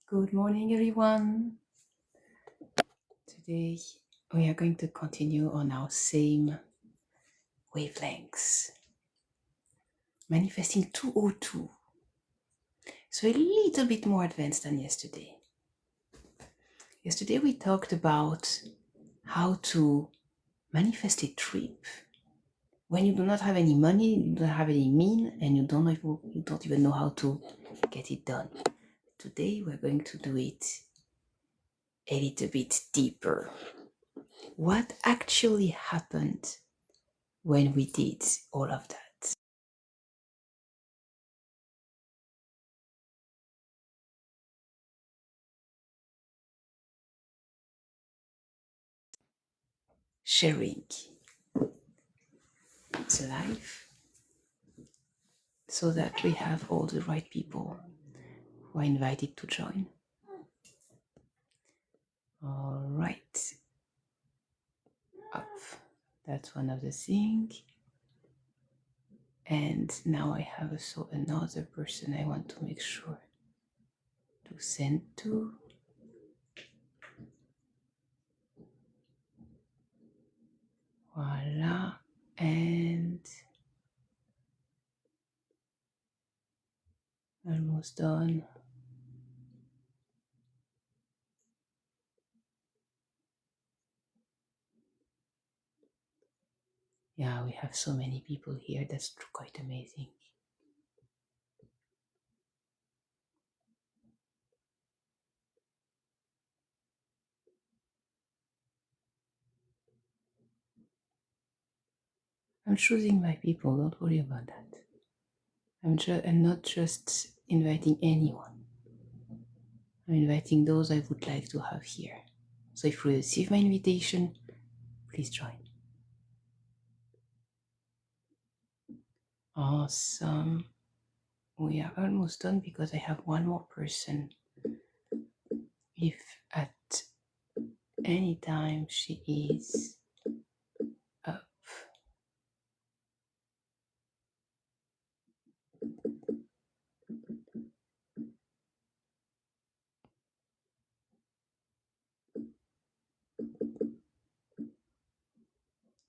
Good morning, everyone. Today we are going to continue on our same wavelengths, manifesting 202. So a little bit more advanced than yesterday. Yesterday we talked about how to manifest a trip when you do not have any money, you don't have any mean, and you don't even know how to get it done. Today we're going to do it a little bit deeper. What actually happened when we did all of that? Sharing it's live so that we have all the right people who are invited to join. All right. Up. That's one of the things. And now I have also another person I want to make sure to send to. Voila. And almost done. Yeah, we have so many people here. That's quite amazing. I'm choosing my people. Don't worry about that. I'm not just inviting anyone. I'm inviting those I would like to have here. So if you receive my invitation, please join. Awesome. We are almost done because I have one more person. If at any time she is up.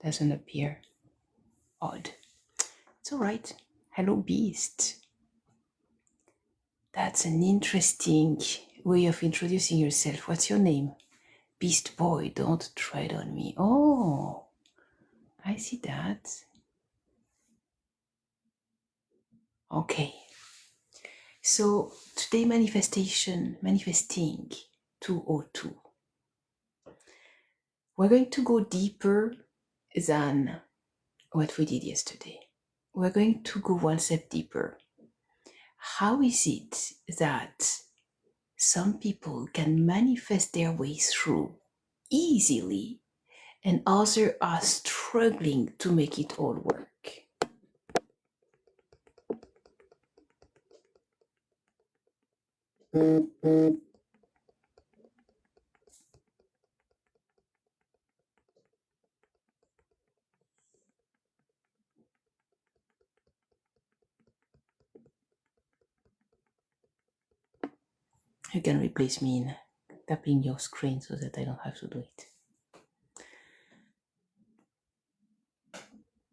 Doesn't appear. Odd. It's alright. Hello, Beast. That's an interesting way of introducing yourself. What's your name? Beast Boy, don't tread on me. Oh, I see that. Okay. So today manifesting 202. We're going to go deeper than what we did yesterday. We're going to go one step deeper. How is it that some people can manifest their way through easily and others are struggling to make it all work? You can replace me in tapping your screen so that I don't have to do it.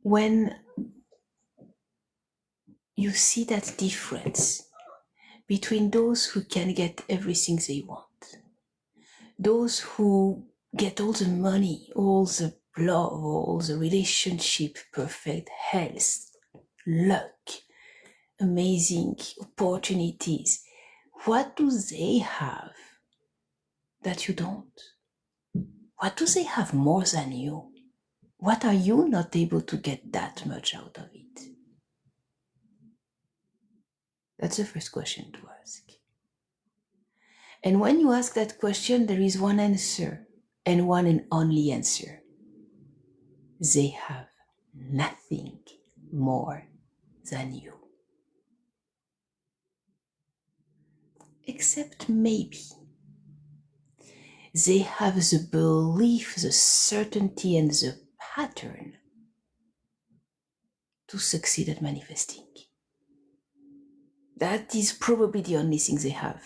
When you see that difference between those who can get everything they want, those who get all the money, all the love, all the relationship, perfect health, luck, amazing opportunities, what do they have that you don't? What do they have more than you? What are you not able to get that much out of it? That's the first question to ask. And when you ask that question, there is one answer and one and only answer. They have nothing more than you. Except maybe they have the belief, the certainty, and the pattern to succeed at manifesting. That is probably the only thing they have.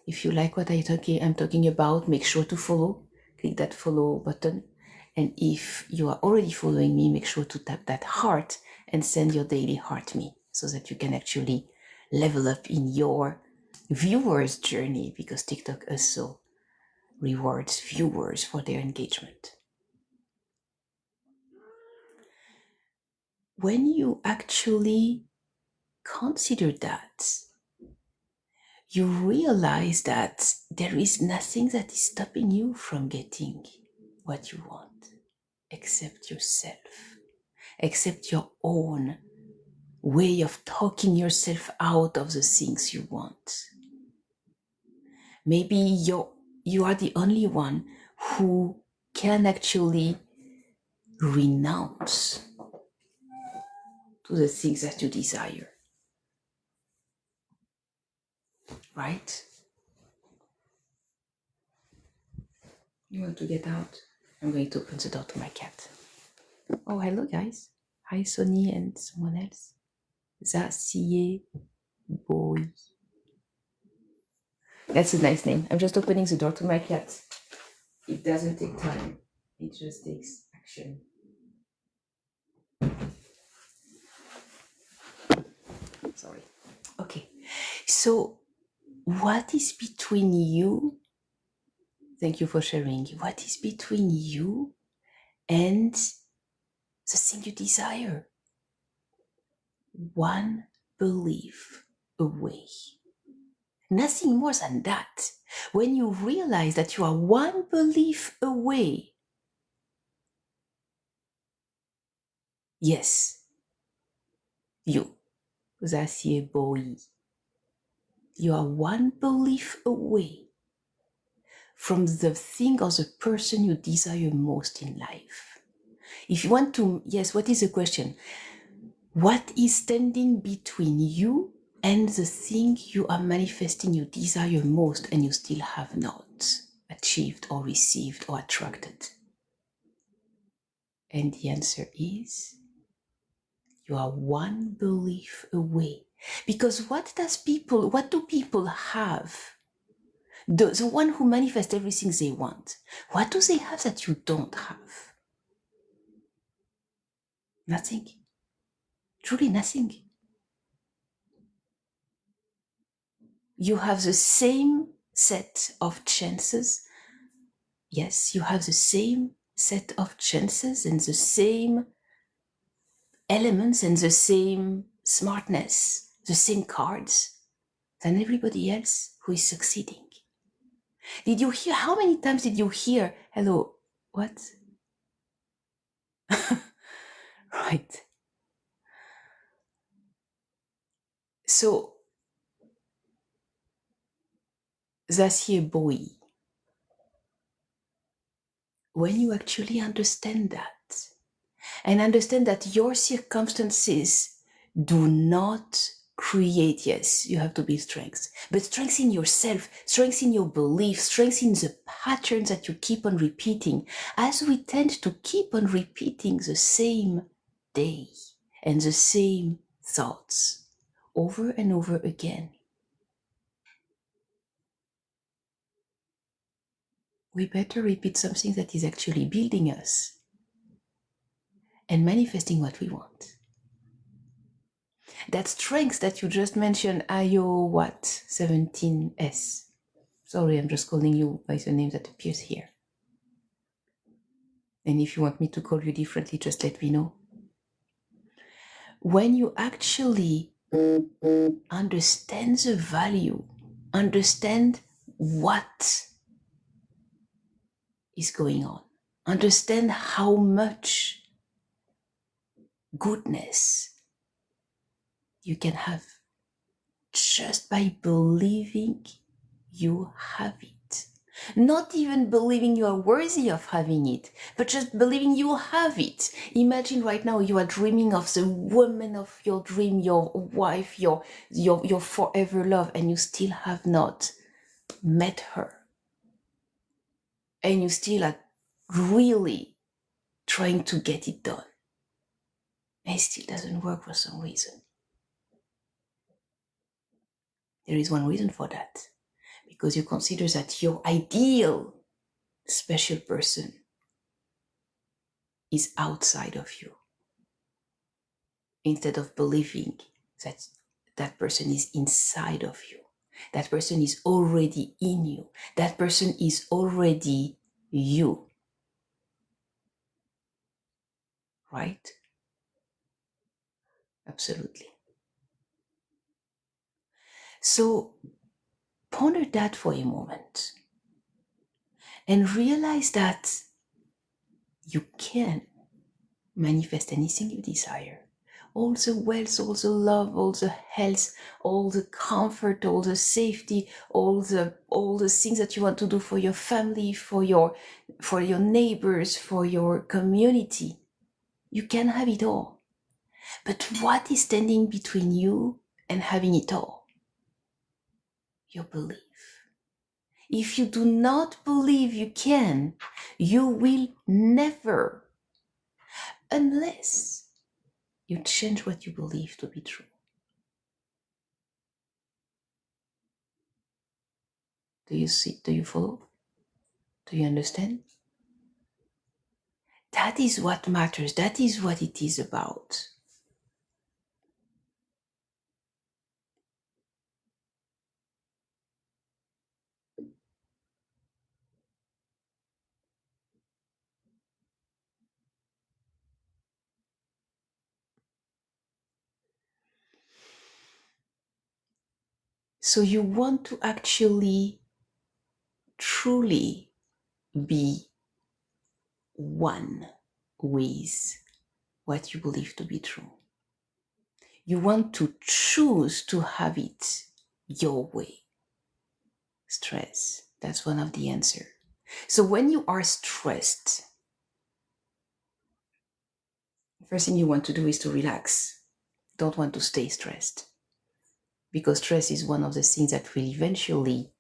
If you like what I'm talking about, make sure to follow. Click that follow button. And if you are already following me, make sure to tap that heart and send your daily heart me so that you can actually level up in your viewers' journey, because TikTok also rewards viewers for their engagement. When you actually consider that, you realize that there is nothing that is stopping you from getting what you want except yourself, except your own way of talking yourself out of the things you want. Maybe you are the only one who can actually renounce to the things that you desire, right? You want to get out? I'm going to open the door to my cat. Oh, hello, guys. Hi, Sonny and someone else. Zasie Boy. That's a nice name. I'm just opening the door to my cat. It doesn't take time. It just takes action. Sorry. Okay. So, what is between you? Thank you for sharing. What is between you and the thing you desire? One belief away. Nothing more than that. When you realize that you are one belief away, yes, you, Zasie Boy, you are one belief away from the thing or the person you desire most in life. If you want to, yes, what is the question? What is standing between you and the thing you are manifesting you desire most and you still have not achieved or received or attracted? And the answer is, you are one belief away. Because what do people have? The one who manifests everything they want, what do they have that you don't have? Nothing. Truly nothing. You have the same set of chances. Yes, you have the same set of chances and the same elements and the same smartness, the same cards than everybody else who is succeeding. Did you hear? How many times did you hear, hello, what? Right. So, Zasie Boy, when you actually understand that, and understand that your circumstances do not create, yes, you have to build strength, but strength in yourself, strength in your belief, strength in the patterns that you keep on repeating, as we tend to keep on repeating the same day and the same thoughts over and over again. We better repeat something that is actually building us and manifesting what we want. That strength that you just mentioned, IO what? 17S. Sorry, I'm just calling you by the name that appears here. And if you want me to call you differently, just let me know. When you actually understand the value, understand what is going on, understand how much goodness you can have just by believing you have it. Not even believing you are worthy of having it, but just believing you have it. Imagine right now you are dreaming of the woman of your dream, your wife, your forever love, and you still have not met her. And you still are really trying to get it done. And it still doesn't work for some reason. There is one reason for that. because you consider that your ideal special person is outside of you, instead of believing that that person is inside of you. That person is already in you. That person is already you. Right? Absolutely. So ponder that for a moment and realize that you can manifest anything you desire. All the wealth, all the love, all the health, all the comfort, all the safety, all the things that you want to do for your family, for your neighbors, for your community. You can have it all. But what is standing between you and having it all? Your belief. If you do not believe you can, you will never, unless you change what you believe to be true. Do you see? Do you follow? Do you understand? That is what matters. That is what it is about. So you want to actually truly be one with what you believe to be true. You want to choose to have it your way. Stress, that's one of the answers. So when you are stressed, the first thing you want to do is to relax. Don't want to stay stressed, because stress is one of the things that will eventually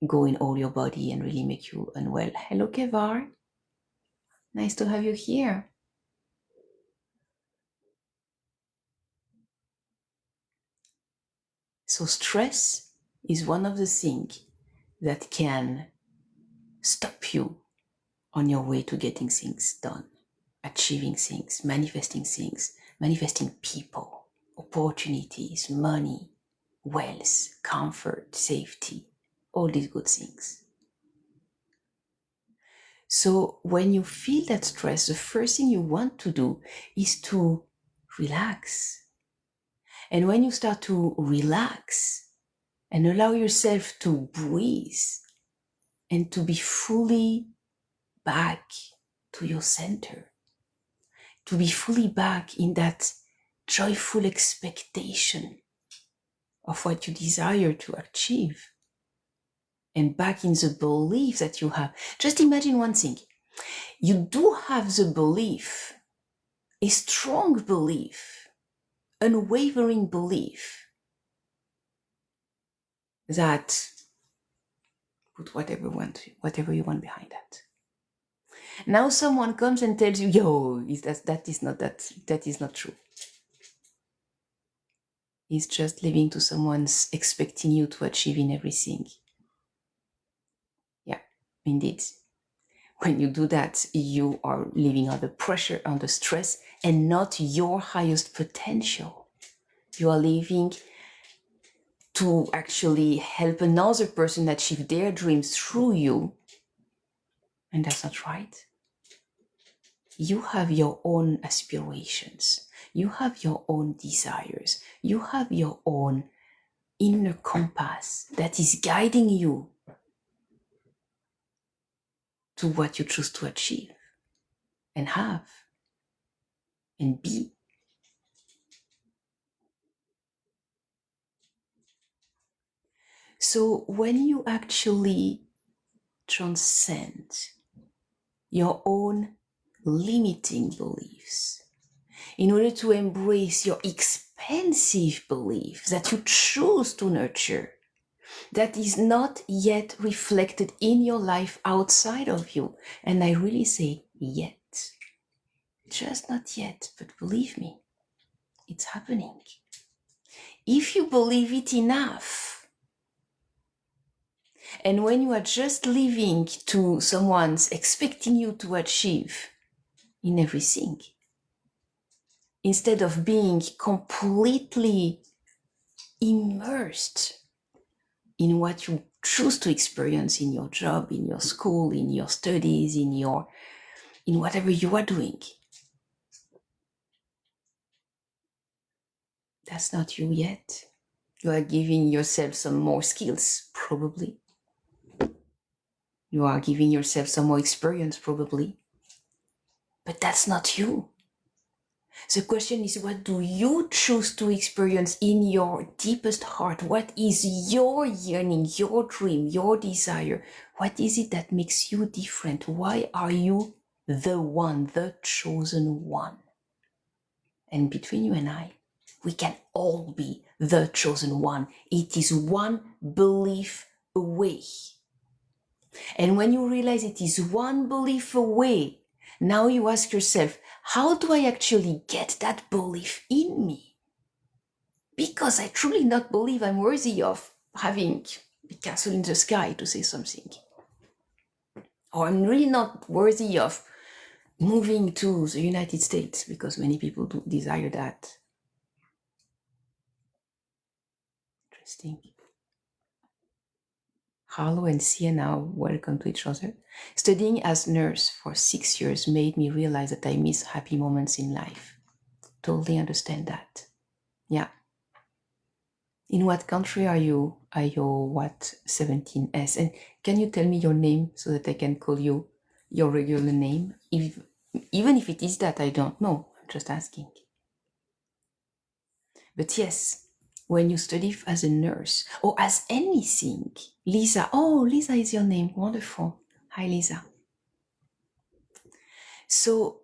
go in all your body and really make you unwell. Hello, Kevar. Nice to have you here. So stress is one of the things that can stop you on your way to getting things done, achieving things, manifesting people, opportunities, money, wealth, comfort, safety, all these good things. So when you feel that stress, the first thing you want to do is to relax. And when you start to relax and allow yourself to breathe and to be fully back to your center, to be fully back in that joyful expectation of what you desire to achieve, and back in the belief that you have. Just imagine one thing. You do have the belief, a strong belief, unwavering belief that, put whatever you want behind that. Now someone comes and tells you, that is not true. It's just living to someone's expecting you to achieve in everything. Yeah, indeed. When you do that, you are living under pressure, under stress, and not your highest potential. You are living to actually help another person achieve their dreams through you. And that's not right. You have your own aspirations. You have your own desires. You have your own inner compass that is guiding you to what you choose to achieve and have and be. So when you actually transcend your own limiting beliefs in order to embrace your expansive belief that you choose to nurture, that is not yet reflected in your life outside of you. And I really say yet. Just not yet, but believe me, it's happening. If you believe it enough, And when you are just living to someone's expecting you to achieve in everything, instead of being completely immersed in what you choose to experience in your job, in your school, in your studies, in whatever you are doing. That's not you yet. You are giving yourself some more skills, probably. You are giving yourself some more experience, probably. But that's not you. The question is, what do you choose to experience in your deepest heart? What is your yearning, your dream, your desire? What is it that makes you different? Why are you the one, the chosen one? And between you and I, we can all be the chosen one. It is one belief away. And when you realize it is one belief away, now you ask yourself, how do I actually get that belief in me? Because I truly not believe I'm worthy of having a castle in the sky, to say something. Or I'm really not worthy of moving to the United States, because many people do desire that. Interesting. Harlow and Sienna welcome to each other. Studying as nurse for 6 years made me realize that I miss happy moments in life. Totally understand that. Yeah. In what country are you? Are you what 17S? And can you tell me your name so that I can call you your regular name? Even if it is that, I don't know. I'm just asking. But yes, when you study as a nurse or as anything, Lisa. Oh, Lisa is your name. Wonderful. Hi, Lisa. So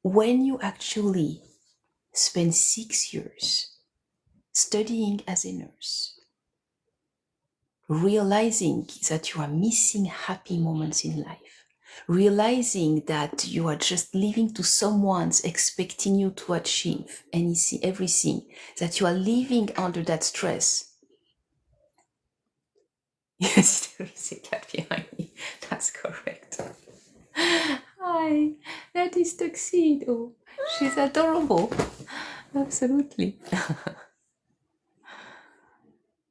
when you actually spend 6 years studying as a nurse, realizing that you are missing happy moments in life, realizing that you are just living to someone's expecting you to achieve anything, everything, that you are living under that stress. Yes, there is a cat behind me. That's correct. Hi, that is Tuxedo. She's adorable. Absolutely.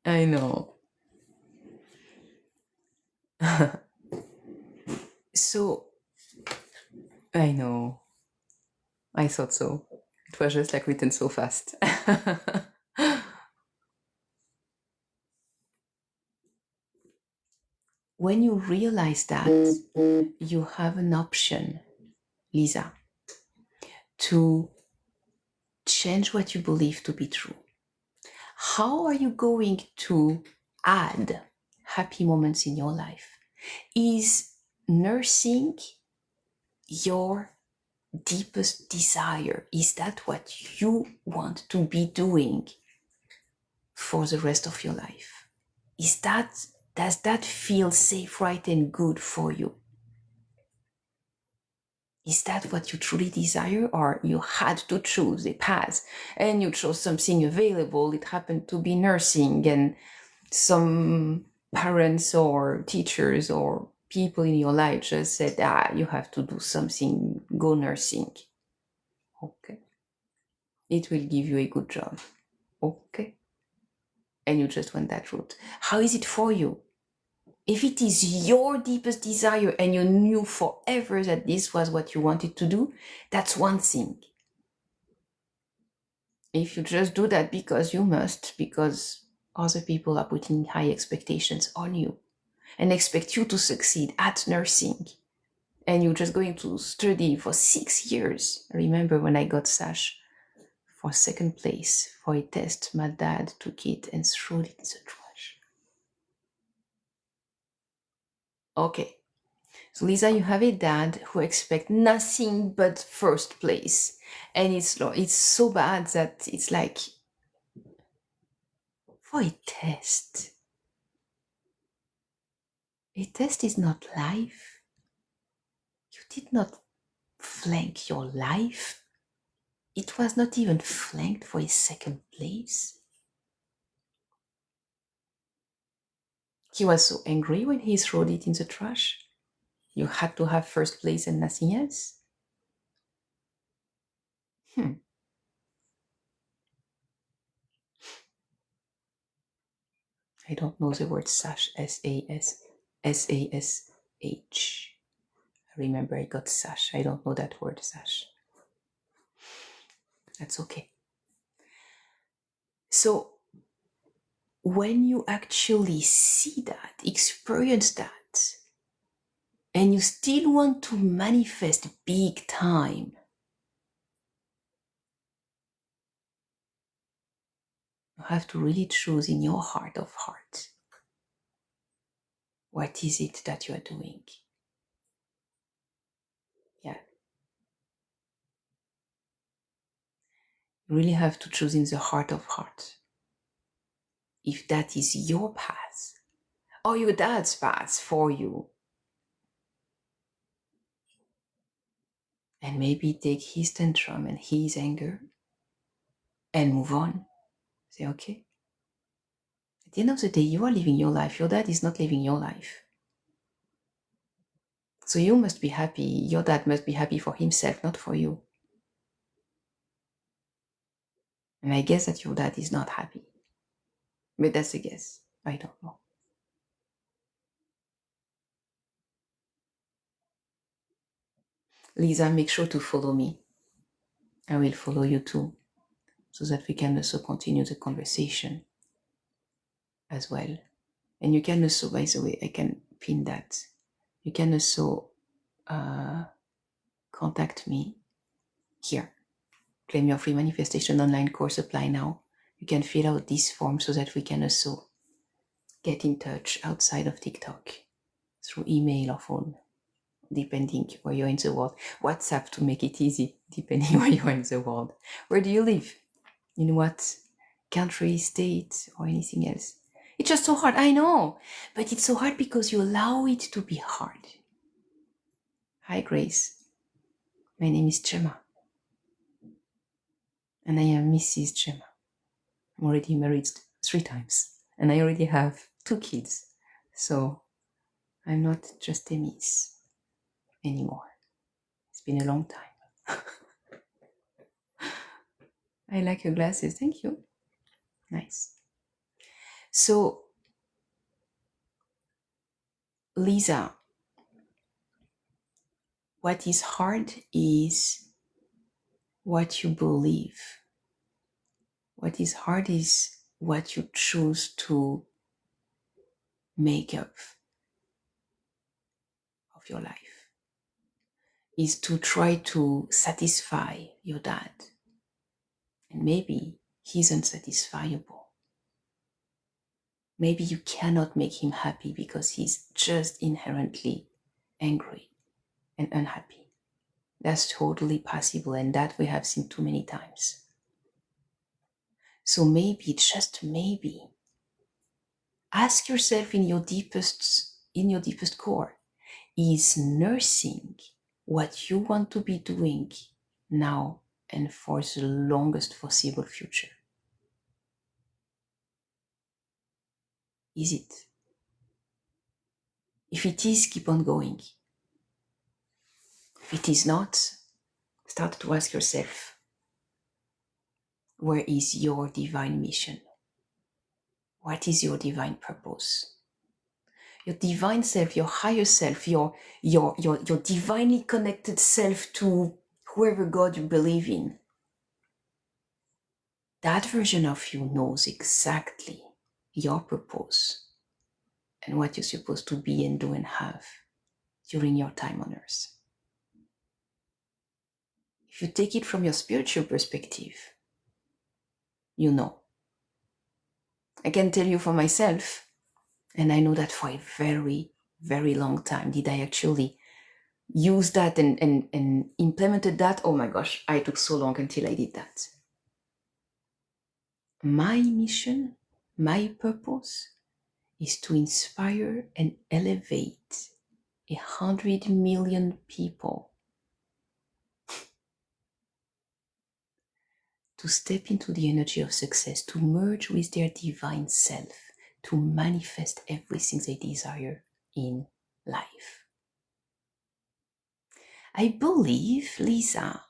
I know. So, I know. I thought so. It was just like written so fast. When you realize that, you have an option, Lisa, to change what you believe to be true. How are you going to add happy moments in your life? Is nursing your deepest desire? Is that what you want to be doing for the rest of your life? Does that feel safe, right, and good for you? Is that what you truly desire, or you had to choose a path and you chose something available? It happened to be nursing, and some parents or teachers or people in your life just said, you have to do something, go nursing. Okay. It will give you a good job. Okay. And you just went that route. How is it for you? If it is your deepest desire and you knew forever that this was what you wanted to do, that's one thing. If you just do that because you must, because other people are putting high expectations on you and expect you to succeed at nursing, and you're just going to study for 6 years. I remember when I got Sash for second place for a test, my dad took it and threw it in the trash. Okay. So Lisa, you have a dad who expects nothing but first place. And it's so bad that it's like, for a test is not life. You did not flank your life. It was not even flanked for a second place. He was so angry when he threw it in the trash. You had to have first place and nothing else. I don't know the word sash, S-A-S-H. I remember I got sash. I don't know that word sash. That's okay. So when you actually see that, experience that, and you still want to manifest big time, you have to really choose in your heart of hearts. What is it that you are doing? Yeah. You really have to choose in the heart of hearts. If that is your path, or your dad's path for you. And maybe take his tantrum and his anger and move on. Say, okay. At the end of the day, you are living your life. Your dad is not living your life. So you must be happy. Your dad must be happy for himself, not for you. And I guess that your dad is not happy. But that's a guess. I don't know. Lisa, make sure to follow me. I will follow you too, so that we can also continue the conversation as well. And you can also, by the way, I can pin that. You can also contact me here. Claim your free manifestation online course, apply now. You can fill out this form so that we can also get in touch outside of TikTok through email or phone, depending where you're in the world. WhatsApp to make it easy, depending where you are in the world. Where do you live? In what country, state, or anything else? It's just so hard, I know, but it's so hard because you allow it to be hard. Hi, Grace. My name is Gemma, and I am Mrs. Gemma. I'm already married 3 times, and I already have 2 kids, so I'm not just a miss anymore. It's been a long time. I like your glasses, thank you. Nice. So, Lisa, what is hard is what you believe. What is hard is what you choose to make up of your life, is to try to satisfy your dad. And maybe he's unsatisfiable. Maybe you cannot make him happy because he's just inherently angry and unhappy. That's totally possible, and that we have seen too many times. So maybe, just maybe, ask yourself in your deepest core, is nursing what you want to be doing now and for the longest foreseeable future? Is it? If it is, keep on going. If it is not, start to ask yourself, where is your divine mission? What is your divine purpose? Your divine self, your higher self, your divinely connected self to whoever God you believe in. That version of you knows exactly your purpose and what you're supposed to be and do and have during your time on earth. If you take it from your spiritual perspective, you know. I can tell you for myself, and I know that for a very, very long time, did I actually use that and implemented that? Oh my gosh, I took so long until I did that. My mission, my purpose is to inspire and elevate 100 million people to step into the energy of success, to merge with their divine self, to manifest everything they desire in life. I believe, Lisa,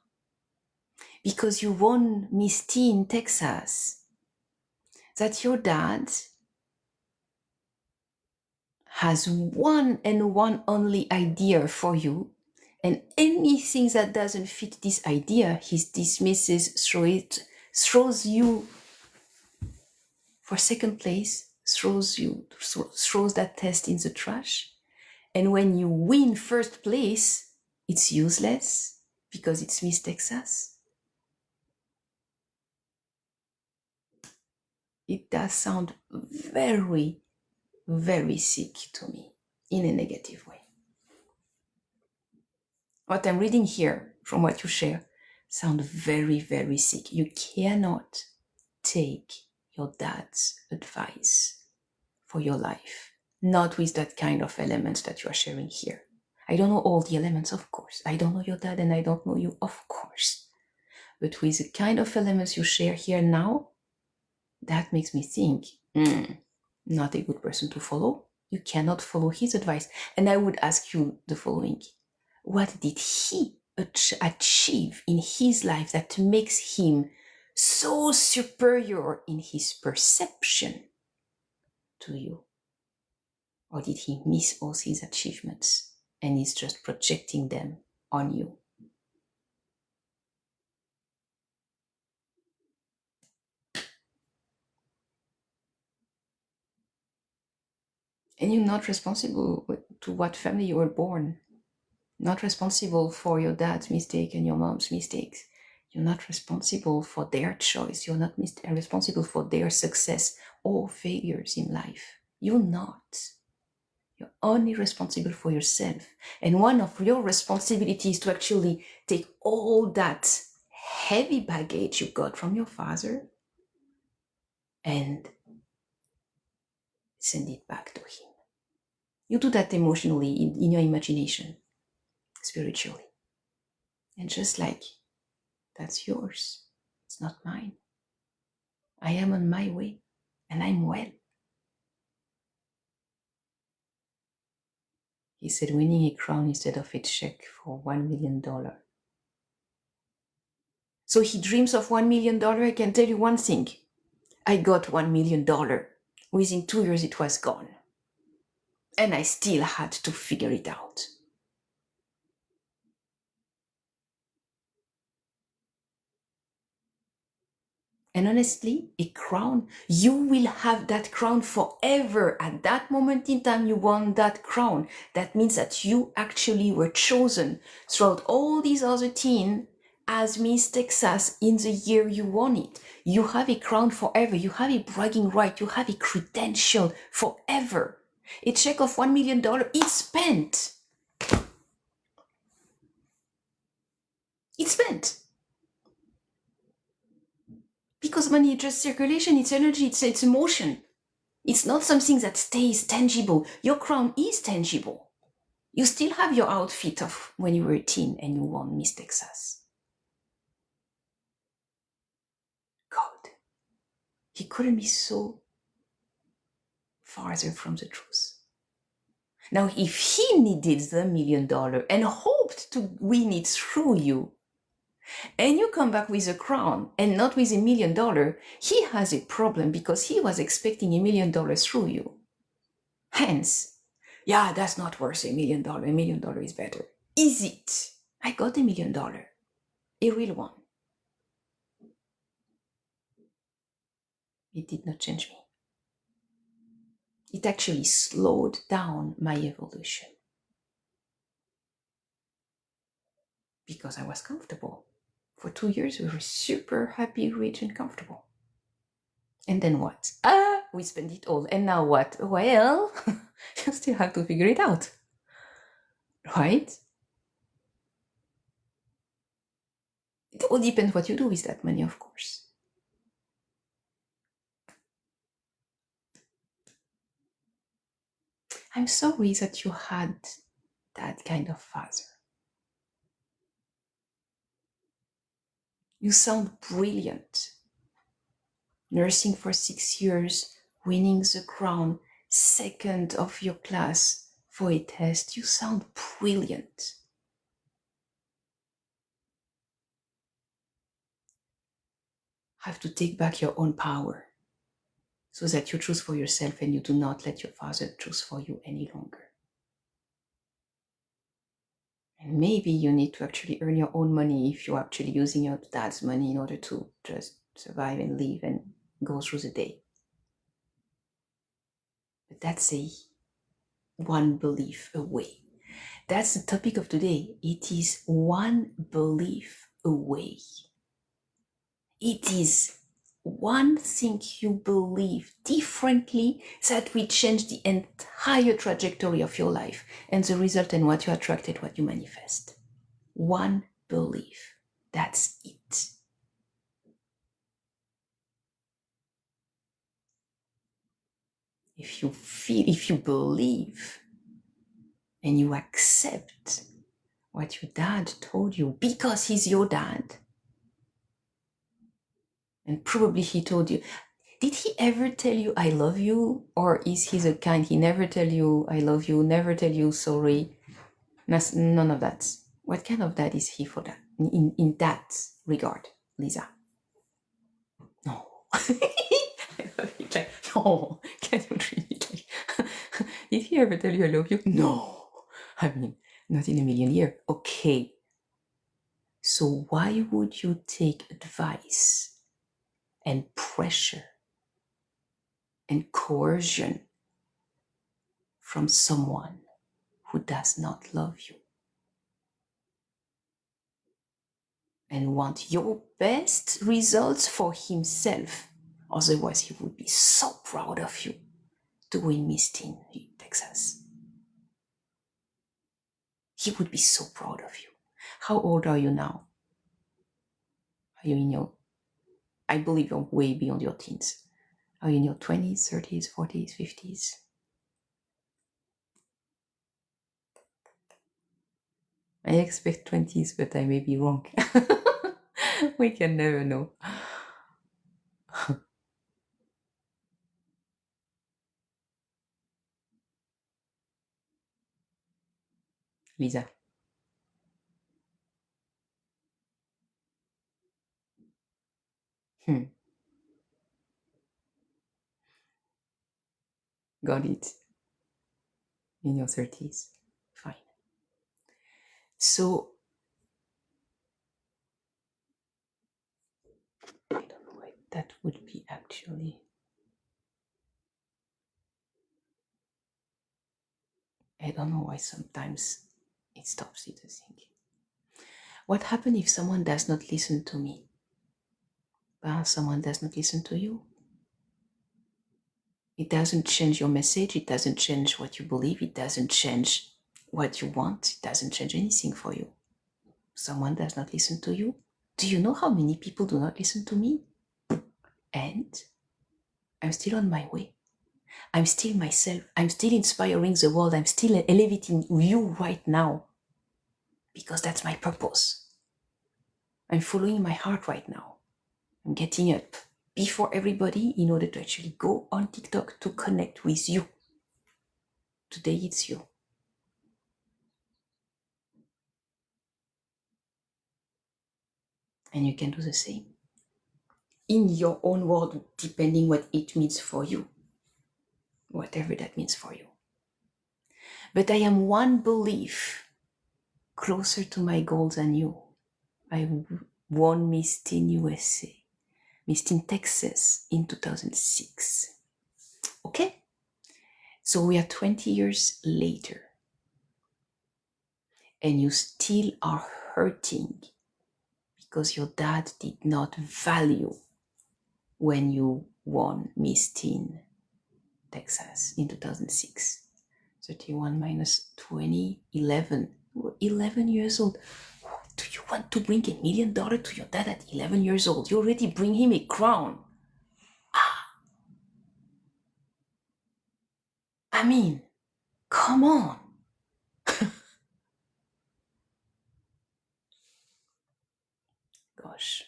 because you won Miss T in Texas, that your dad has one and one only idea for you, and anything that doesn't fit this idea, he dismisses, throws you for second place, throws that test in the trash. And when you win first place, it's useless because it's Miss Texas. It does sound very, very sick to me in a negative way. What I'm reading here from what you share sounds very, very sick. You cannot take your dad's advice for your life, not with that kind of elements that you are sharing here. I don't know all the elements, of course. I don't know your dad and I don't know you, of course. But with the kind of elements you share here now, that makes me think, not a good person to follow. You cannot follow his advice. And I would ask you the following. What did he achieve in his life that makes him so superior in his perception to you? Or did he miss all his achievements and is just projecting them on you? And you're not responsible to what family you were born. Not responsible for your dad's mistake and your mom's mistakes. You're not responsible for their choice. You're not responsible for their success or failures in life. You're not. You're only responsible for yourself. And one of your responsibilities is to actually take all that heavy baggage you got from your father and send it back to him. You do that emotionally in your imagination, spiritually. And just like, that's yours. It's not mine. I am on my way and I'm well. He said, winning a crown instead of a check for $1 million. So he dreams of $1 million. I can tell you one thing. I got $1 million. Within 2 years, it was gone. And I still had to figure it out. And honestly, a crown, you will have that crown forever. At that moment in time, you won that crown. That means that you actually were chosen throughout all these other teens as Miss Texas in the year you won it. You have a crown forever. You have a bragging right. You have a credential forever. A check of $1 million is spent. It's spent. Because money is just circulation, it's energy, it's emotion. It's not something that stays tangible. Your crown is tangible. You still have your outfit of when you were a teen and you won Miss Texas. God, he couldn't be so farther from the truth. Now, if he needed the $1 million and hoped to win it through you, and you come back with a crown and not with $1 million, he has a problem because he was expecting $1 million through you. Hence, yeah, that's not worth $1 million. $1 million is better. Is it? I got $1 million, a real one. It did not change me. It actually slowed down my evolution because I was comfortable. For 2 years, we were super happy, rich, and comfortable. And then what? We spent it all. And now what? Well, you still have to figure it out. Right? It all depends what you do with that money, of course. I'm sorry that you had that kind of father. You sound brilliant. Nursing for 6 years, winning the crown, second of your class for a test. You sound brilliant. Have to take back your own power so that you choose for yourself and you do not let your father choose for you any longer. And maybe you need to actually earn your own money if you're actually using your dad's money in order to just survive and live and go through the day. But that's one belief away. That's the topic of today. It is one belief away. It is one thing you believe differently that will change the entire trajectory of your life and the result and what you attracted, what you manifest. One belief. That's it. If you believe and you accept what your dad told you because he's your dad, and probably he told you, did he ever tell you I love you? Or is he the kind, he never tell you I love you, never tell you sorry? None of that. What kind of dad is he for that? In that regard, Lisa? No. Like, no, can you really? Did he ever tell you I love you? No. I mean, not in a million years. Okay. So why would you take advice and pressure and coercion from someone who does not love you and want your best results for himself? Otherwise, he would be so proud of you to win Miss Teen in Texas. He would be so proud of you. How old are you now? Are you in your, I believe you're way beyond your teens. Are you in your 20s, 30s, 40s, 50s? I expect 20s, but I may be wrong. We can never know. Lisa. Got it. In your 30s. Fine. So, I don't know what that would be actually. I don't know why sometimes it stops you to think. What happens if someone does not listen to me? Well, someone does not listen to you. It doesn't change your message. It doesn't change what you believe. It doesn't change what you want. It doesn't change anything for you. Someone does not listen to you. Do you know how many people do not listen to me? And I'm still on my way. I'm still myself. I'm still inspiring the world. I'm still elevating you right now because that's my purpose. I'm following my heart right now. I'm getting up before everybody in order to actually go on TikTok to connect with you. Today it's you. And you can do the same in your own world, depending what it means for you, whatever that means for you. But I am one belief closer to my goal than you. I won Miss Teen USA, Miss Teen Texas in 2006. Okay? So we are 20 years later, and you still are hurting because your dad did not value when you won Miss Teen Texas in 2006. 31 minus 20, 11. You were 11 years old. Do you want to bring $1 million to your dad at 11 years old? You already bring him a crown. I mean, come on. Gosh.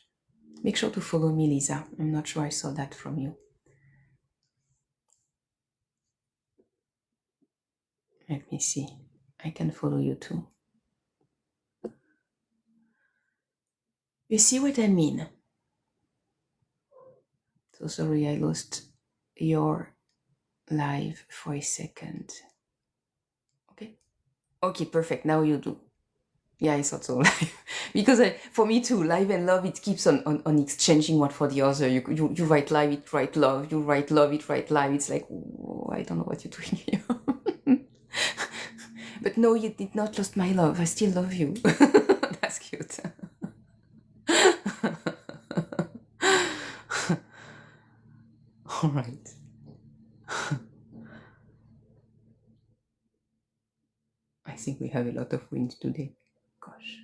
Make sure to follow me, Lisa. I'm not sure I saw that from you. Let me see. I can follow you too. You see what I mean? So sorry, I lost your live for a second. Okay. Okay, perfect. Now you do. Yeah, I thought so. Live. Because for me too, live and love, it keeps on exchanging one for the other. You write live, it write love. You write love, it write live. It's like, oh, I don't know what you're doing here. But no, you did not lose my love. I still love you. That's cute. All right. I think we have a lot of wins today. Gosh.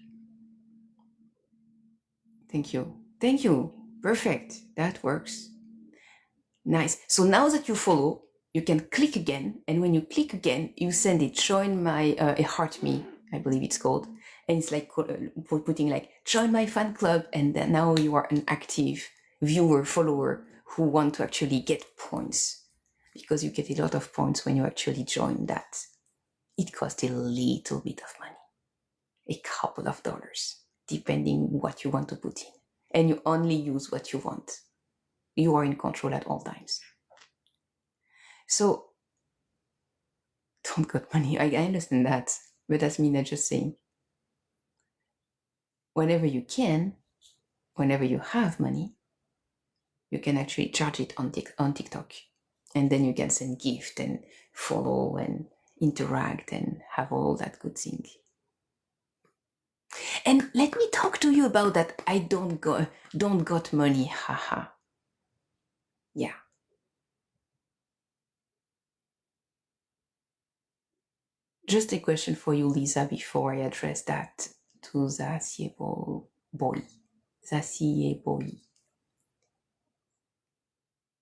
Thank you. Thank you. Perfect. That works. Nice. So now that you follow, you can click again. And when you click again, you send it, join my, a heart me, I believe it's called. And it's like putting like, join my fan club. And then now you are an active viewer, follower who want to actually get points, because you get a lot of points when you actually join that. It costs a little bit of money, a couple of dollars, depending what you want to put in. And you only use what you want. You are in control at all times. So don't got money. I understand that, but that's me not just saying. Whenever you can, whenever you have money, you can actually charge it on TikTok. And then you can send gift and follow and interact and have all that good thing. And let me talk to you about that. I don't got money, haha. Yeah. Just a question for you, Lisa, before I address that to Zasiebo boy.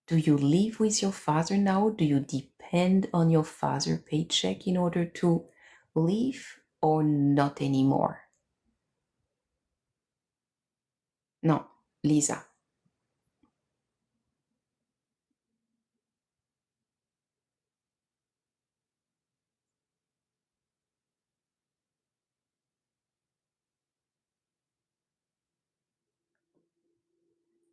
Do you live with your father now? Do you depend on your father's paycheck in order to live, or not anymore? No, Lisa.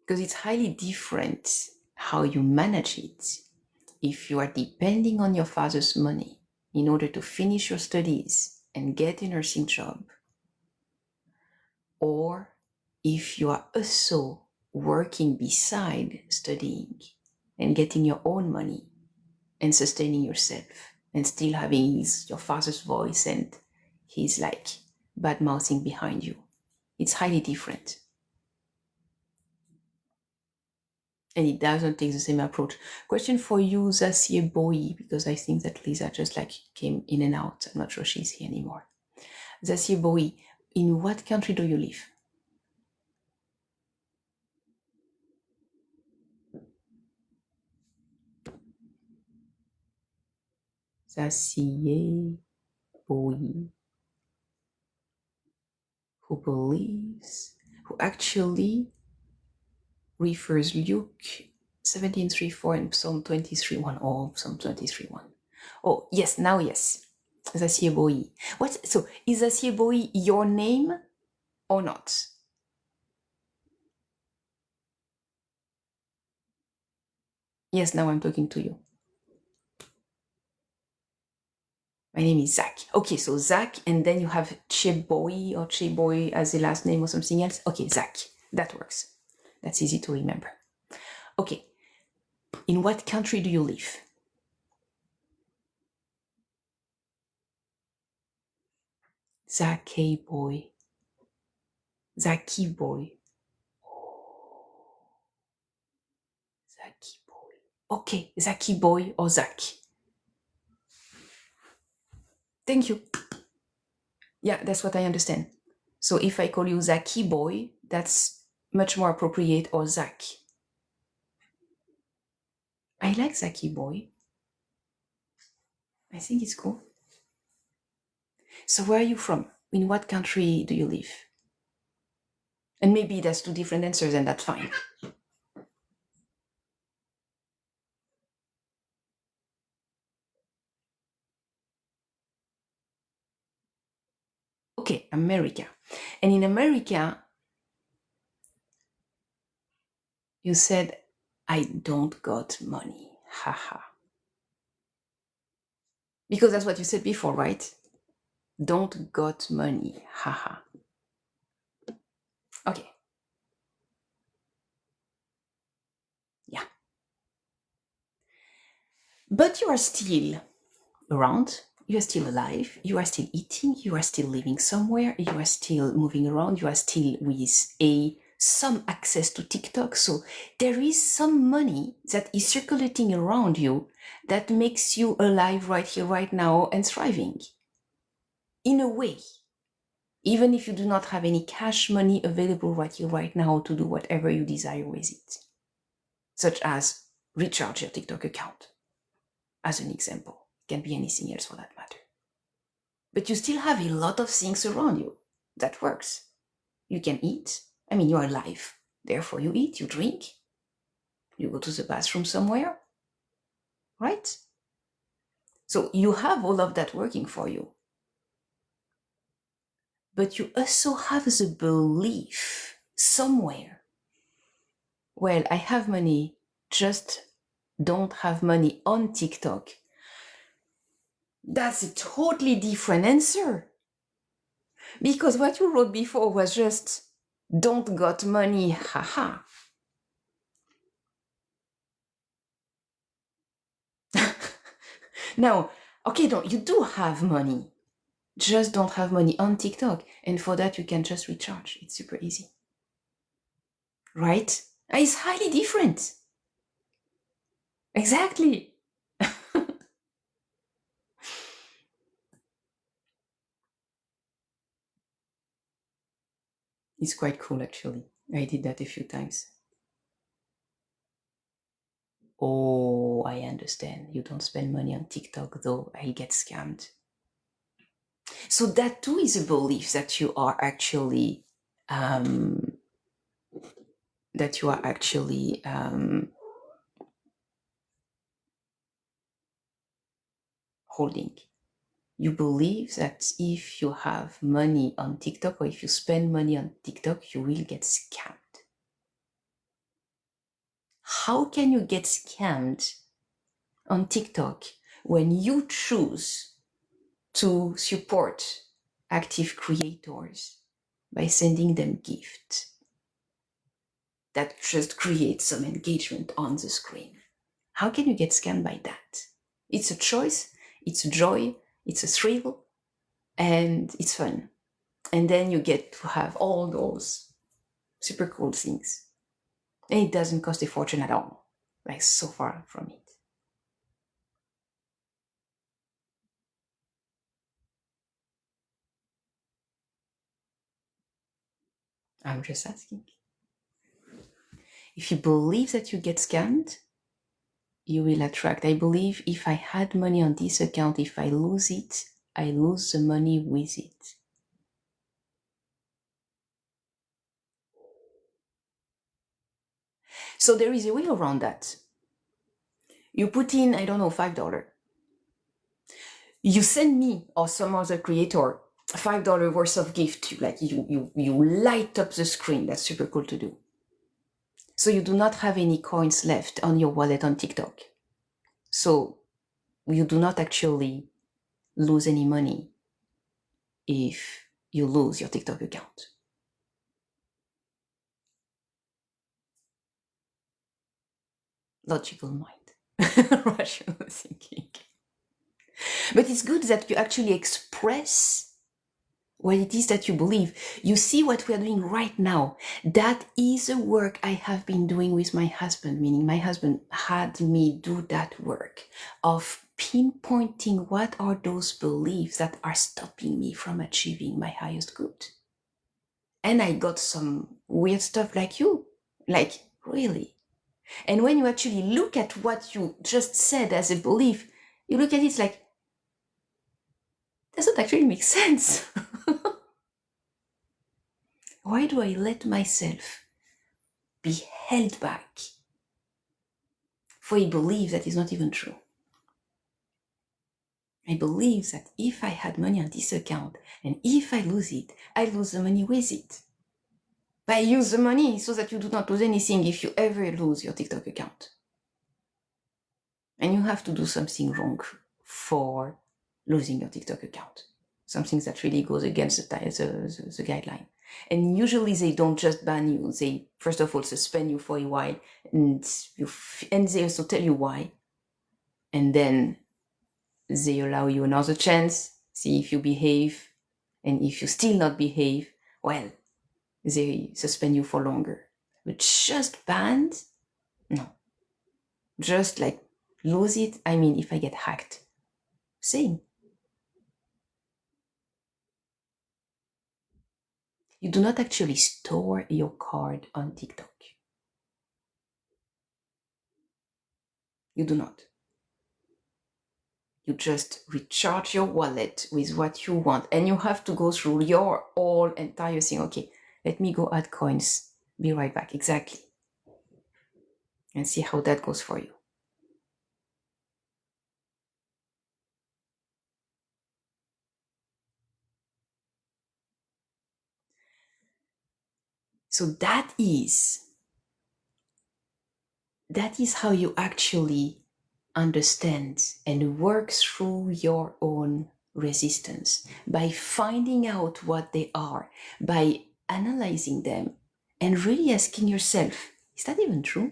Because it's highly different how you manage it. If you are depending on your father's money in order to finish your studies and get a nursing job, or if you are also working beside studying and getting your own money and sustaining yourself and still having your father's voice and his like bad mouthing behind you, it's highly different. And it doesn't take the same approach. Question for you, Zasie Boy, because I think that Lisa just like came in and out. I'm not sure she's here anymore. Zasie Boy, in what country do you live? Zasie Boy, who believes, who actually refers Luke 17:3-4 and Psalm 23:1. Oh, Psalm 23:1. Oh, yes, now yes. Zasieboi. What? So is Zasieboi your name or not? Yes, now I'm talking to you. My name is Zach. Okay, so Zach, and then you have Cheboy or Cheboy as the last name or something else. Okay, Zach. That works. That's easy to remember. Okay. In what country do you live? Zaki boy. Zaki boy. Zaki boy. Okay, Zaki boy or Zach. Thank you. Yeah, that's what I understand. So if I call you Zaki boy, that's much more appropriate, or Zach. I like Zaki boy. I think it's cool. So where are you from? In what country do you live? And maybe that's two different answers, and that's fine. Okay, America. And in America, you said, I don't got money. Haha. Because that's what you said before, right? Don't got money. Haha. Okay. Yeah. But you are still around. You are still alive. You are still eating. You are still living somewhere. You are still moving around. You are still with some access to TikTok. So there is some money that is circulating around you that makes you alive right here, right now, and thriving. In a way, even if you do not have any cash money available right here, right now to do whatever you desire with it, such as recharge your TikTok account, as an example. It can be anything else for that matter. But you still have a lot of things around you that works. You can eat. I mean, you are alive. Therefore, you eat, you drink, you go to the bathroom somewhere, right? So you have all of that working for you. But you also have the belief somewhere, well, I have money, just don't have money on TikTok. That's a totally different answer. Because what you wrote before was just, don't got money, haha. Now, okay, you do have money, just don't have money on TikTok. And for that, you can just recharge. It's super easy. Right? It's highly different. Exactly. It's quite cool, actually. I did that a few times. Oh, I understand. You don't spend money on TikTok, though. I get scammed. So that too is a belief that you are actually holding. You believe that if you have money on TikTok or if you spend money on TikTok, you will get scammed. How can you get scammed on TikTok when you choose to support active creators by sending them gifts that just create some engagement on the screen? How can you get scammed by that? It's a choice, it's a joy, it's a thrill, and it's fun. And then you get to have all those super cool things. And it doesn't cost a fortune at all. Like, so far from it. I'm just asking. If you believe that you get scammed, you will attract. I believe if I had money on this account, if I lose it, I lose the money with it. So there is a way around that. You put in, I don't know, $5. You send me or some other creator $5 worth of gift. Like you light up the screen. That's super cool to do. So you do not have any coins left on your wallet on TikTok. So you do not actually lose any money if you lose your TikTok account. Logical mind, rational thinking. But it's good that you actually express what it is that you believe. You see what we are doing right now. That is the work I have been doing with my husband, meaning my husband had me do that work of pinpointing what are those beliefs that are stopping me from achieving my highest good. And I got some weird stuff like you, like, really. And when you actually look at what you just said as a belief, you look at it like, doesn't actually make sense. Why do I let myself be held back for a belief that is not even true? I believe that if I had money on this account and if I lose it, I lose the money with it. But I use the money so that you do not lose anything if you ever lose your TikTok account. And you have to do something wrong for losing your TikTok account. Something that really goes against the guideline. And usually they don't just ban you. They, first of all, suspend you for a while, and they also tell you why. And then they allow you another chance, see if you behave. And if you still not behave, well, they suspend you for longer. But just banned? No. Just like lose it, I mean, if I get hacked, same. You do not actually store your card on TikTok. You do not. You just recharge your wallet with what you want, and you have to go through your whole entire thing. Okay, let me go add coins. Be right back. Exactly. And see how that goes for you. So that is how you actually understand and work through your own resistance, by finding out what they are, by analyzing them, and really asking yourself, is that even true?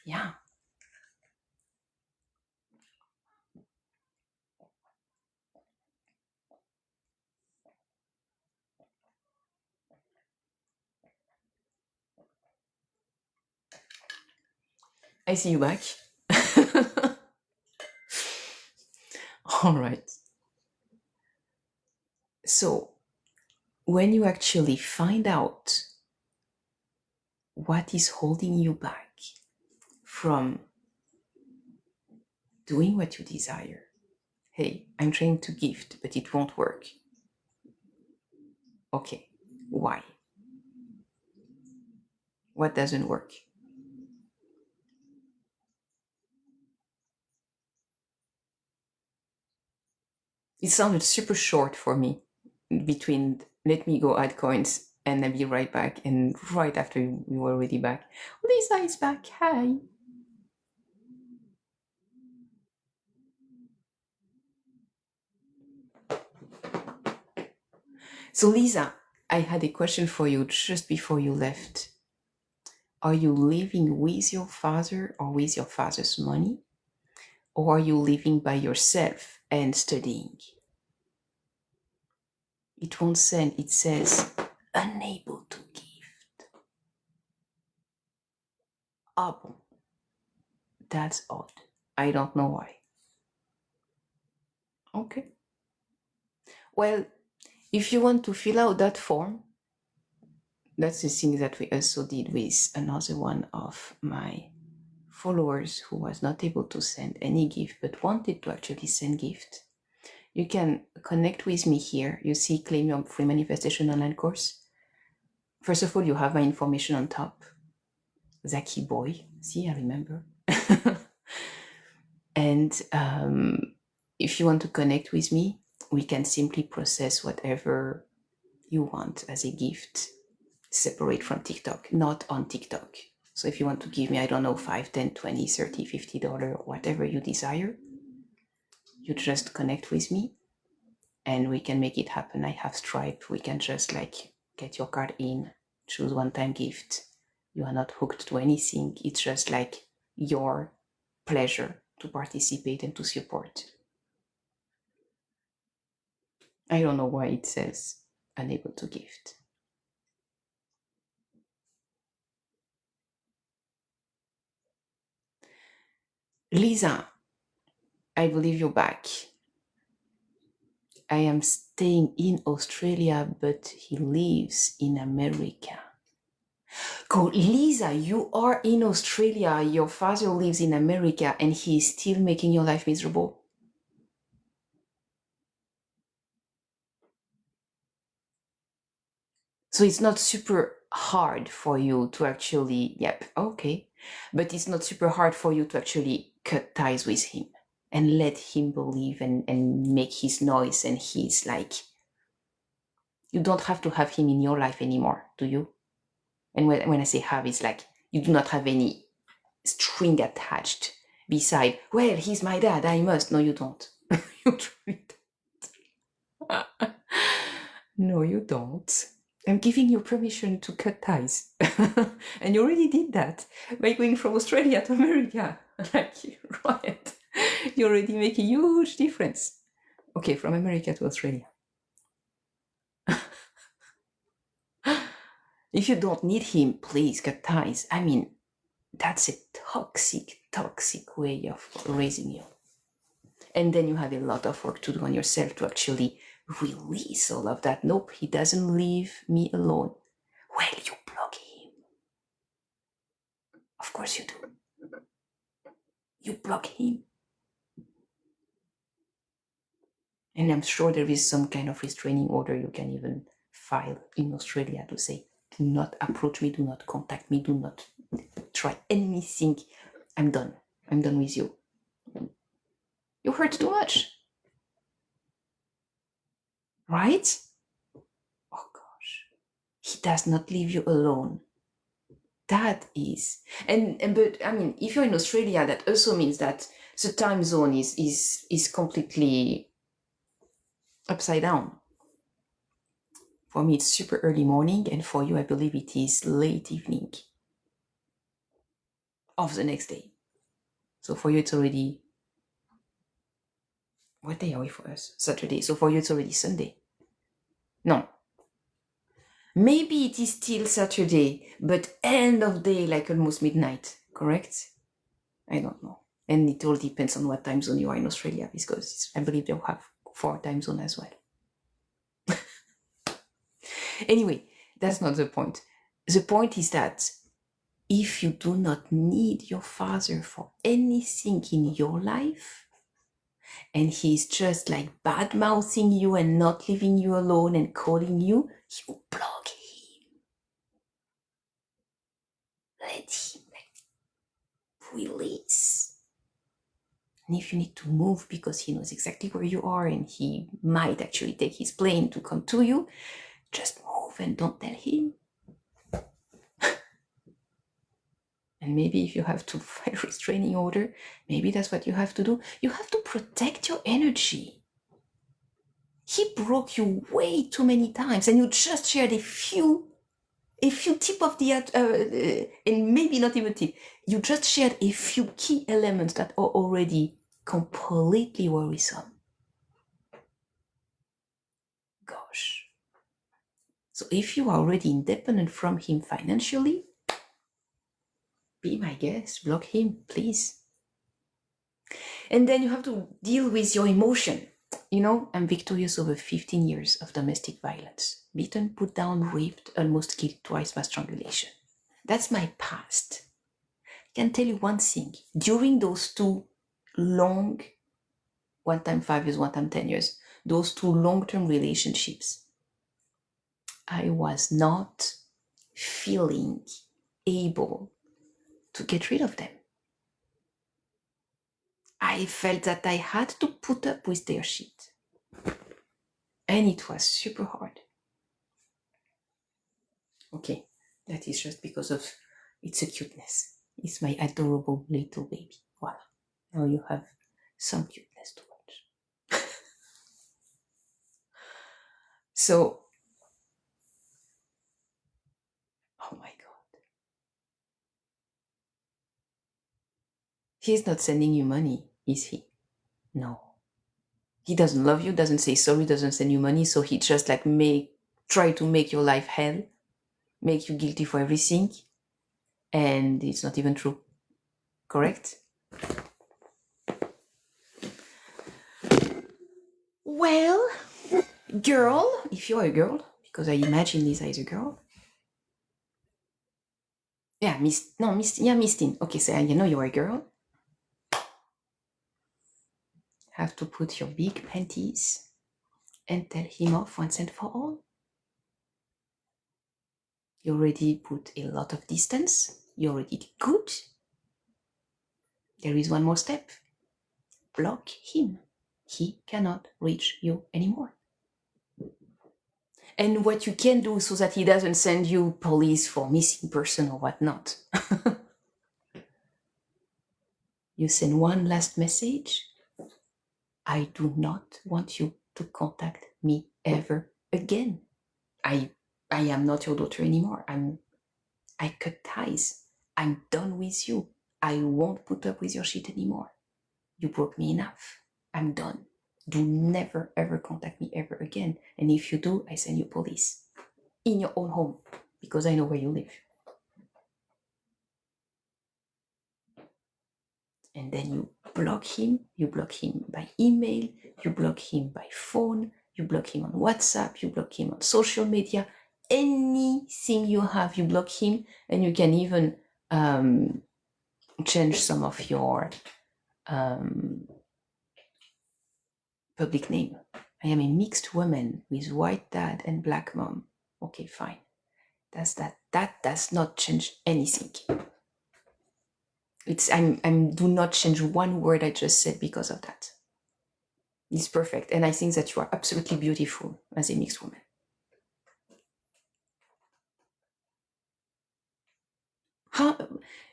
Yeah. I see you back. All right. So, when you actually find out what is holding you back from doing what you desire, hey, I'm trying to gift, but it won't work. Okay, why? What doesn't work? It sounded super short for me, between let me go add coins and I'll be right back, and right after we were already back, Lisa is back. Hi. So Lisa, I had a question for you just before you left. Are you living with your father or with your father's money? Or are you living by yourself and studying? It won't send, it says unable to gift. Ah, bon. That's odd. I don't know why. Okay. Well, if you want to fill out that form, that's the thing that we also did with another one of my followers who was not able to send any gift but wanted to actually send gift. You can connect with me here. You see, claim your free manifestation online course. First of all, you have my information on top. Zaki boy. See, I remember. And if you want to connect with me, we can simply process whatever you want as a gift, separate from TikTok, not on TikTok. So if you want to give me, I don't know, $5, $10, $20, $30, $50, whatever you desire, you just connect with me and we can make it happen. I have Stripe. We can just like get your card in, choose one-time gift. You are not hooked to anything. It's just like your pleasure to participate and to support. I don't know why it says unable to gift. Lisa, I believe you're back. I am staying in Australia, but he lives in America. Go, Lisa, you are in Australia, your father lives in America, and he is still making your life miserable? So it's not super hard for you to actually, yep, okay. But it's not super hard for you to actually cut ties with him and let him believe and make his noise and he's like, you don't have to have him in your life anymore, do you? And when I say have, it's like you do not have any string attached beside, well, he's my dad, I must. No, you don't. You truly don't. No, you don't. I'm giving you permission to cut ties. And you already did that by going from Australia to America. Like, right. You already make a huge difference. Okay, from America to Australia. If you don't need him, please cut ties. I mean, that's a toxic way of raising you. And then you have a lot of work to do on yourself to actually release all of that. Nope, he doesn't leave me alone. Well, you block him. Of course you do. You block him. And I'm sure there is some kind of restraining order you can even file in Australia to say, do not approach me, do not contact me, do not try anything. I'm done. I'm done with you. You hurt too much. Right? Oh gosh. He does not leave you alone. That is. But I mean, if you're in Australia, that also means that the time zone is completely upside down. For me, it's super early morning, and for you, I believe it is late evening of the next day. So for you, it's already, what day are we for us? Saturday. So for you, it's already Sunday. No. Maybe it is still Saturday, but end of day, like almost midnight, correct? I don't know. And it all depends on what time zone you are in Australia, because I believe they'll have 4 time zones as well. Anyway, that's not the point. The point is that if you do not need your father for anything in your life, and he's just like bad-mouthing you and not leaving you alone and calling you, you block him. Let him release. And if you need to move because he knows exactly where you are and he might actually take his plane to come to you, just move and don't tell him. And maybe if you have to file a restraining order, maybe that's what you have to do. You have to protect your energy. He broke you way too many times, and you just shared a few tip of the, and maybe not even tip. You just shared a few key elements that are already completely worrisome. Gosh. So if you are already independent from him financially, be my guest, block him, please. And then you have to deal with your emotion. You know, I'm victorious over 15 years of domestic violence. Beaten, put down, raped, almost killed twice by strangulation. That's my past. I can tell you one thing. During those 2 long, one time 5 years, one time 10 years, those 2 long-term relationships, I was not feeling able to get rid of them. I felt that I had to put up with their shit. And it was super hard. Okay, that is just because of its a cuteness. It's my adorable little baby. Voila. Now you have some cuteness to watch. So, oh my God. He's not sending you money, is he? No. He doesn't love you, doesn't say sorry, doesn't send you money, so he just like try to make your life hell, make you guilty for everything, and it's not even true. Correct? Well, girl, if you're a girl, because I imagine Lisa is a girl. Yeah, Mistin. Okay, so you know you're a girl. Have to put your big panties and tell him off once and for all. You already put a lot of distance. You already did good. There is one more step. block him. He cannot reach you anymore. And what you can do so that he doesn't send you police for missing person or whatnot. You send one last message. I do not want you to contact me ever again. I am not your daughter anymore. I cut ties. I'm done with you. I won't put up with your shit anymore. You broke me enough. I'm done. Do never ever contact me ever again. And if you do, I send you police in your own home because I know where you live. And then you block him by email, you block him by phone, you block him on WhatsApp, you block him on social media, anything you have, you block him, and you can even change some of your public name. I am a mixed woman with white dad and black mom. Okay, fine. That does not change anything. Do not change one word I just said because of that. It's perfect. And I think that you are absolutely beautiful as a mixed woman.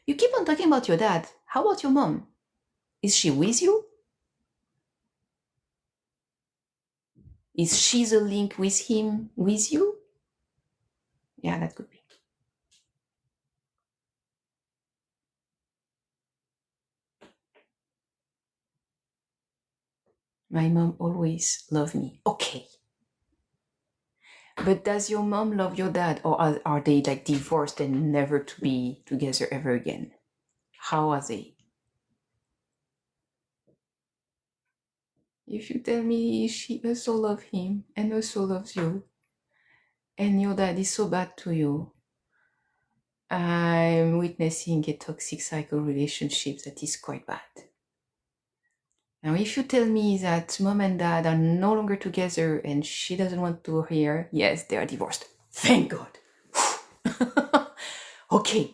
You keep on talking about your dad. How about your mom? Is she with you? Is she the link with him, with you? Yeah, that could be. My mom always loved me. Okay. But does your mom love your dad, or are they like divorced and never to be together ever again? How are they? If you tell me she also loves him and also loves you, and your dad is so bad to you, I'm witnessing a toxic cycle relationship that is quite bad. Now, if you tell me that mom and dad are no longer together and she doesn't want to hear, yes, they are divorced. Thank God. Okay.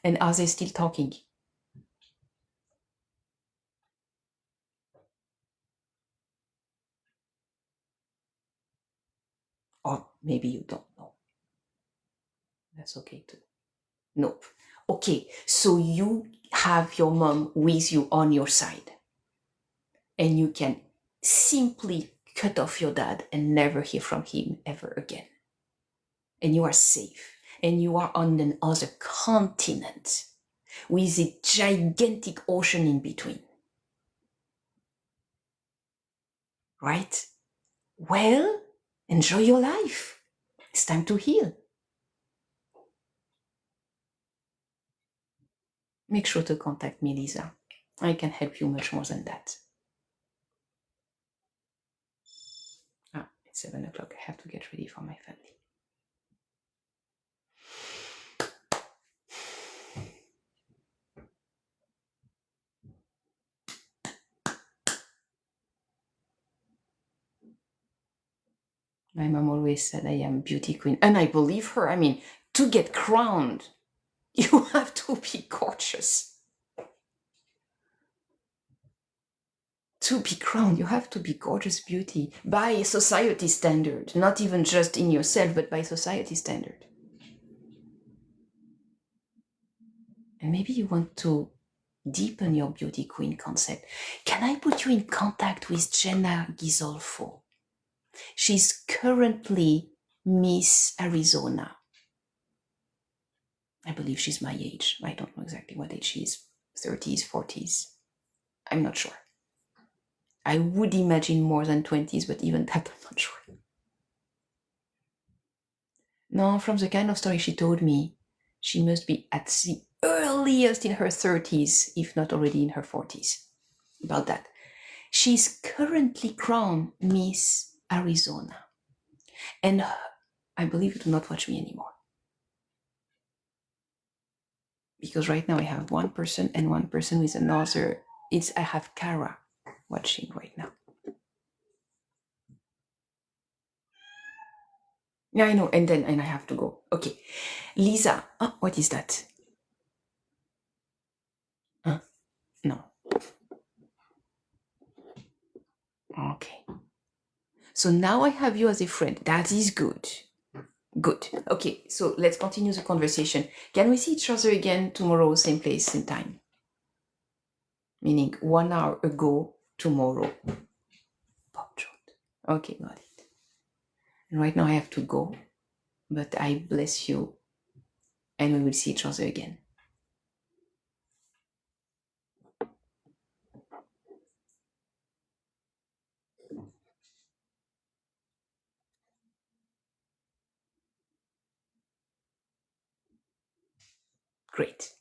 And are they still talking? Or maybe you don't know. That's okay too. Nope. Okay, so you have your mom with you on your side. And you can simply cut off your dad and never hear from him ever again. And you are safe. And you are on another continent with a gigantic ocean in between. Right? Well, enjoy your life. It's time to heal. Make sure to contact me, Lisa. I can help you much more than that. It's 7 o'clock. I have to get ready for my family. My mom always said I am beauty queen, and I believe her. I mean, to get crowned, you have to be gorgeous. To be crowned, you have to be gorgeous beauty by society standard, not even just in yourself, but by society standard. And maybe you want to deepen your beauty queen concept. Can I put you in contact with Jenna Ghisolfo? She's currently Miss Arizona. I believe she's my age. I don't know exactly what age she is, 30s, 40s. I'm not sure. I would imagine more than 20s, but even that I'm not sure. No, from the kind of story she told me, she must be at the earliest in her 30s, if not already in her 40s. About that. She's currently crowned Miss Arizona. And I believe you do not watch me anymore. Because right now I have one person and one person with another. I have Kara watching right now. Yeah, I know. And I have to go. Okay. Lisa. Oh, what is that? Huh? No. So now I have you as a friend. That is good. Good. Okay, so let's continue the conversation. Can we see each other again tomorrow, same place, same time? Meaning 1 hour ago, tomorrow. Pop short. Okay, got it. And right now I have to go, but I bless you and we will see each other again. Great.